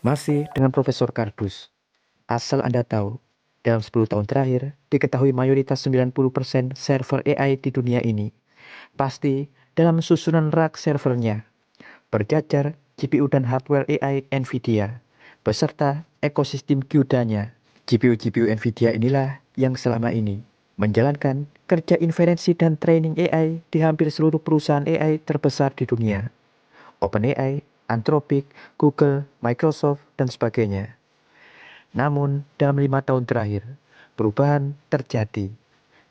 Masih dengan Profesor Kardus. Asal Anda tahu, dalam 10 tahun terakhir, diketahui mayoritas 90% server AI di dunia ini pasti dalam susunan rak servernya, berjajar GPU dan hardware AI NVIDIA, beserta ekosistem CUDA-nya. GPU-GPU NVIDIA inilah yang selama ini menjalankan kerja inferensi dan training AI di hampir seluruh perusahaan AI terbesar di dunia. OpenAI, Anthropic, Google, Microsoft, dan sebagainya. Namun, dalam 5 tahun terakhir, perubahan terjadi.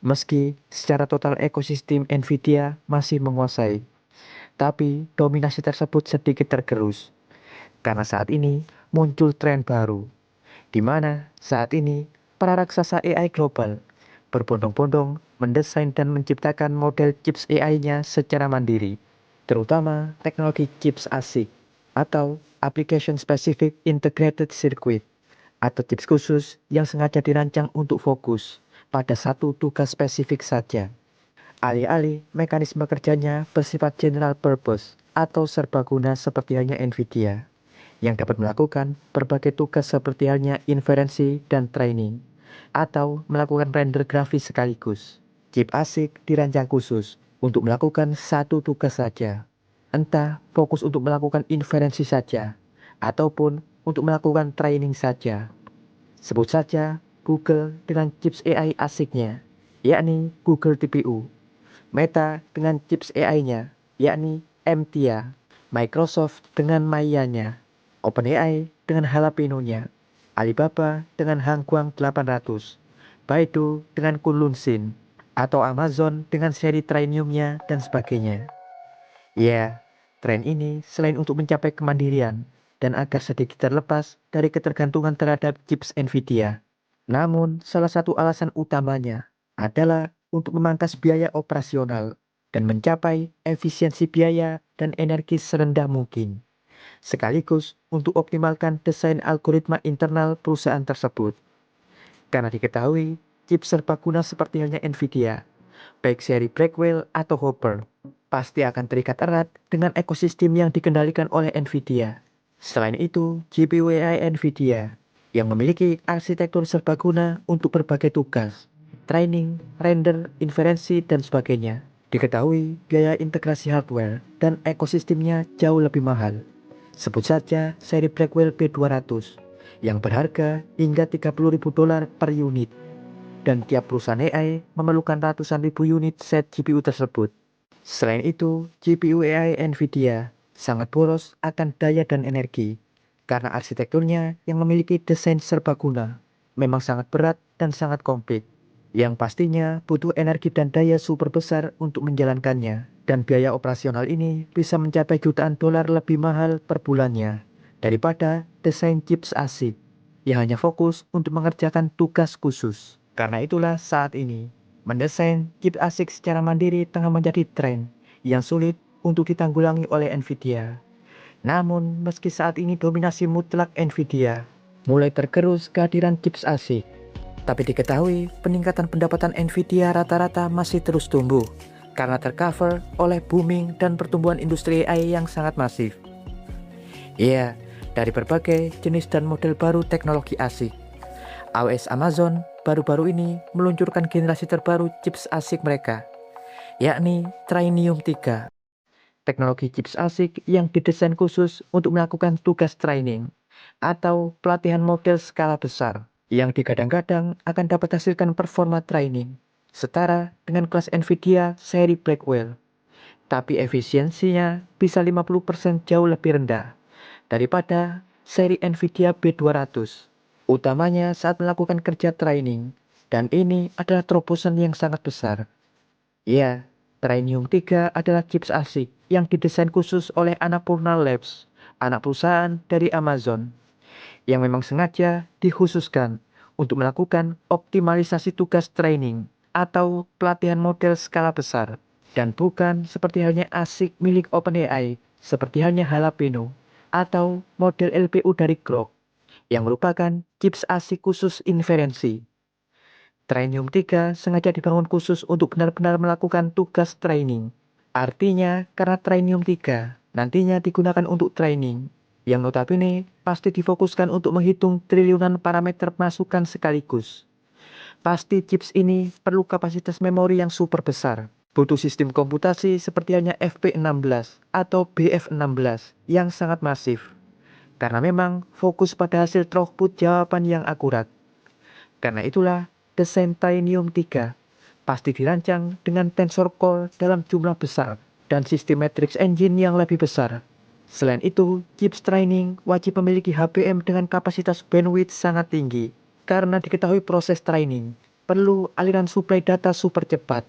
Meski secara total ekosistem NVIDIA masih menguasai, tapi dominasi tersebut sedikit tergerus. Karena saat ini muncul tren baru, di mana saat ini para raksasa AI global berbondong-bondong mendesain dan menciptakan model chips AI-nya secara mandiri, terutama teknologi chips ASIC atau Application Specific Integrated Circuit atau chips khusus yang sengaja dirancang untuk fokus pada satu tugas spesifik saja. Alih-alih mekanisme kerjanya bersifat general purpose atau serbaguna seperti halnya NVIDIA, yang dapat melakukan berbagai tugas seperti halnya inferensi dan training, atau melakukan render grafis sekaligus. Chip ASIC dirancang khusus untuk melakukan satu tugas saja, entah fokus untuk melakukan inferensi saja, ataupun untuk melakukan training saja. Sebut saja Google dengan chips AI ASIC-nya, yakni Google TPU. Meta dengan chips AI-nya, yakni MTIA. Microsoft dengan Maya-nya. OpenAI dengan Jalapeno-nya. Alibaba dengan Hangguang 800. Baidu dengan Kunlunxin. Atau Amazon dengan seri Trainium-nya dan sebagainya. Ya, tren ini selain untuk mencapai kemandirian dan agar sedikit terlepas dari ketergantungan terhadap chips NVIDIA. Namun, salah satu alasan utamanya adalah untuk memangkas biaya operasional dan mencapai efisiensi biaya dan energi serendah mungkin, sekaligus untuk optimalkan desain algoritma internal perusahaan tersebut. Karena diketahui, chip serbaguna seperti halnya NVIDIA, baik seri Blackwell atau Hopper, pasti akan terikat erat dengan ekosistem yang dikendalikan oleh NVIDIA. Selain itu, GPU AI NVIDIA yang memiliki arsitektur serbaguna untuk berbagai tugas, training, render, inferensi, dan sebagainya. Diketahui biaya integrasi hardware dan ekosistemnya jauh lebih mahal. Sebut saja seri Blackwell B200 yang berharga hingga $30.000 per unit. Dan tiap perusahaan AI memerlukan ratusan ribu unit set GPU tersebut. Selain itu, GPU AI NVIDIA sangat boros akan daya dan energi karena arsitekturnya yang memiliki desain serbaguna memang sangat berat dan sangat komplit, yang pastinya butuh energi dan daya super besar untuk menjalankannya, dan biaya operasional ini bisa mencapai jutaan dolar lebih mahal per bulannya daripada desain chips ASIC yang hanya fokus untuk mengerjakan tugas khusus. Karena itulah saat ini mendesain chip ASIC secara mandiri tengah menjadi tren yang sulit untuk ditanggulangi oleh NVIDIA. Namun, meski saat ini dominasi mutlak NVIDIA mulai tergerus kehadiran chips ASIC, tapi diketahui peningkatan pendapatan NVIDIA rata-rata masih terus tumbuh karena tercover oleh booming dan pertumbuhan industri AI yang sangat masif. Ya, dari berbagai jenis dan model baru teknologi ASIC, AWS Amazon baru-baru ini meluncurkan generasi terbaru chips ASIC mereka, yakni Trainium 3. Teknologi chips ASIC yang didesain khusus untuk melakukan tugas training atau pelatihan model skala besar yang digadang-gadang akan dapat hasilkan performa training setara dengan kelas NVIDIA seri Blackwell. Tapi efisiensinya bisa 50% jauh lebih rendah daripada seri NVIDIA B200, utamanya saat melakukan kerja training, dan ini adalah terobosan yang sangat besar. Ya, Trainium 3 adalah chips ASIC yang didesain khusus oleh Annapurna Labs, anak perusahaan dari Amazon, yang memang sengaja dikhususkan untuk melakukan optimalisasi tugas training atau pelatihan model skala besar, dan bukan seperti halnya ASIC milik OpenAI, seperti halnya Jalapeno, atau model LPU dari Grok, yang merupakan chips ASIC khusus inferensi. Trainium 3 sengaja dibangun khusus untuk benar-benar melakukan tugas training. Artinya, karena Trainium 3 nantinya digunakan untuk training, yang notabene pasti difokuskan untuk menghitung triliunan parameter masukan sekaligus. Pasti chips ini perlu kapasitas memori yang super besar. Butuh sistem komputasi seperti halnya FP16 atau BF16 yang sangat masif. Karena memang fokus pada hasil throughput jawaban yang akurat. Karena itulah desain Trainium 3 pasti dirancang dengan tensor core dalam jumlah besar dan sistem matrix engine yang lebih besar. Selain itu, chips training wajib memiliki HBM dengan kapasitas bandwidth sangat tinggi. Karena diketahui proses training perlu aliran suplai data super cepat.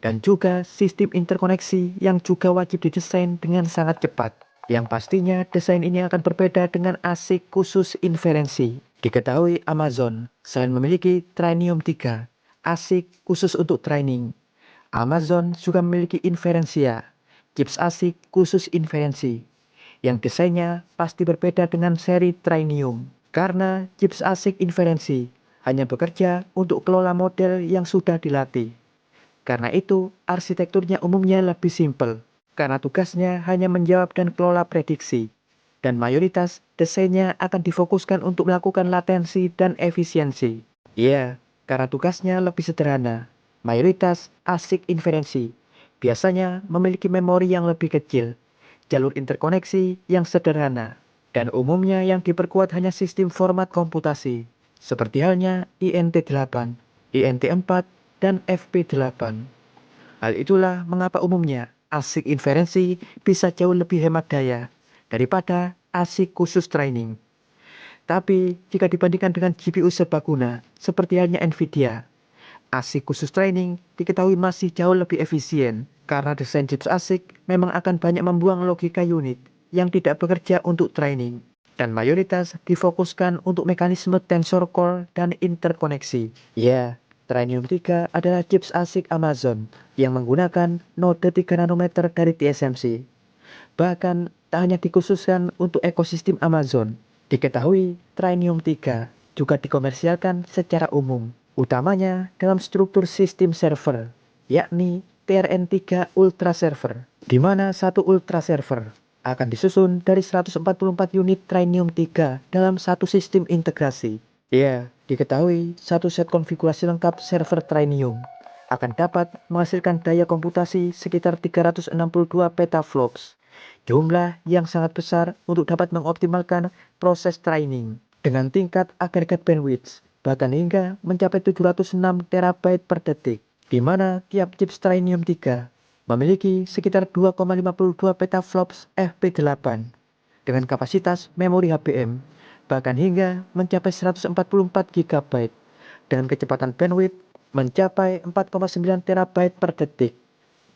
Dan juga sistem interkoneksi yang juga wajib didesain dengan sangat cepat. Yang pastinya desain ini akan berbeda dengan ASIC khusus inferensi. Diketahui Amazon selain memiliki Trainium 3, ASIC khusus untuk training. Amazon juga memiliki Inferentia, chips ASIC khusus inferensi, yang desainnya pasti berbeda dengan seri Trainium. Karena chips ASIC inferensi hanya bekerja untuk kelola model yang sudah dilatih. Karena itu, arsitekturnya umumnya lebih simpel, karena tugasnya hanya menjawab dan kelola prediksi. Dan mayoritas desainnya akan difokuskan untuk melakukan latensi dan efisiensi. Iya, karena tugasnya lebih sederhana. Mayoritas ASIC inferensi biasanya memiliki memori yang lebih kecil, jalur interkoneksi yang sederhana, dan umumnya yang diperkuat hanya sistem format komputasi, seperti halnya INT8, INT4, dan FP8. Hal itulah mengapa umumnya ASIC inferensi bisa jauh lebih hemat daya daripada ASIC khusus training. Tapi jika dibandingkan dengan GPU serbaguna seperti halnya Nvidia, ASIC khusus training diketahui masih jauh lebih efisien karena desain chips ASIC memang akan banyak membuang logika unit yang tidak bekerja untuk training. Dan mayoritas difokuskan untuk mekanisme tensor core dan interkoneksi. Ya, Trainium 3 adalah chips ASIC Amazon yang menggunakan node 3 nanometer dari TSMC. Bahkan tak hanya dikhususkan untuk ekosistem Amazon. Diketahui Trainium 3 juga dikomersialkan secara umum, utamanya dalam struktur sistem server, yakni TRN3 Ultra Server, di mana satu Ultra Server akan disusun dari 144 unit Trainium 3 dalam satu sistem integrasi. Ya, diketahui satu set konfigurasi lengkap server Trainium akan dapat menghasilkan daya komputasi sekitar 362 petaflops. Jumlah yang sangat besar untuk dapat mengoptimalkan proses training dengan tingkat agregat bandwidth bahkan hingga mencapai 706 terabyte per detik, di mana tiap chips Trainium 3 memiliki sekitar 2,52 petaflops FP8 dengan kapasitas memori HBM bahkan hingga mencapai 144 GB dengan kecepatan bandwidth mencapai 4,9 terabyte per detik.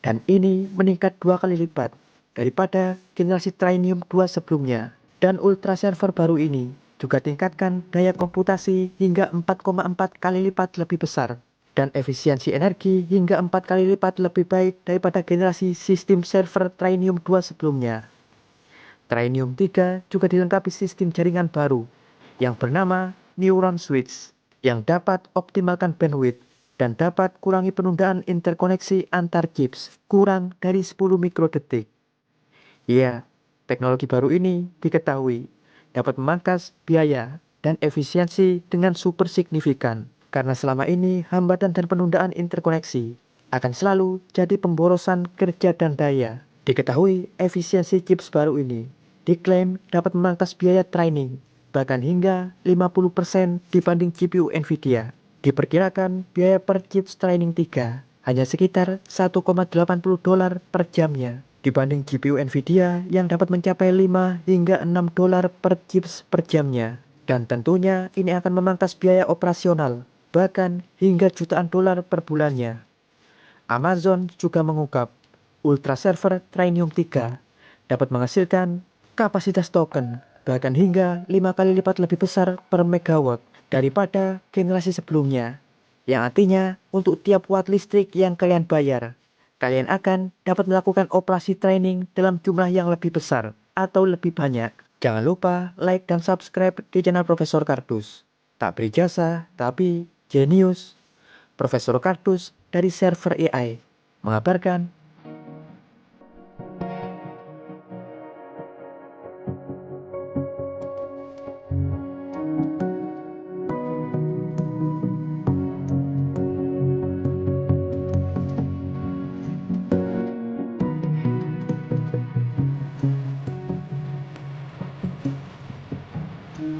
Dan ini meningkat 2 kali lipat daripada generasi Trainium 2 sebelumnya. Dan Ultra Server baru ini juga tingkatkan daya komputasi hingga 4,4 kali lipat lebih besar dan efisiensi energi hingga 4 kali lipat lebih baik daripada generasi sistem server Trainium 2 sebelumnya. Trainium 3 juga dilengkapi sistem jaringan baru yang bernama Neuron Switch yang dapat optimalkan bandwidth dan dapat kurangi penundaan interkoneksi antar chips kurang dari 10 mikrodetik. Ya, teknologi baru ini diketahui dapat memangkas biaya dan efisiensi dengan super signifikan. Karena selama ini hambatan dan penundaan interkoneksi akan selalu jadi pemborosan kerja dan daya. Diketahui efisiensi chips baru ini diklaim dapat memangkas biaya training bahkan hingga 50% dibanding GPU Nvidia. Diperkirakan biaya per chips training 3 hanya sekitar $1,80 per jamnya dibanding GPU Nvidia yang dapat mencapai 5 hingga $6 per chips per jamnya. Dan tentunya ini akan memangkas biaya operasional bahkan hingga jutaan dolar per bulannya. Amazon juga mengungkap Ultra Server Trainium 3 dapat menghasilkan kapasitas token bahkan hingga 5 kali lipat lebih besar per megawatt daripada generasi sebelumnya. Yang artinya untuk tiap watt listrik yang kalian bayar, kalian akan dapat melakukan operasi training dalam jumlah yang lebih besar atau lebih banyak. Jangan lupa like dan subscribe di channel Profesor Kardus. Tak berijasa, tapi jenius. Profesor Kardus dari Server AI mengabarkan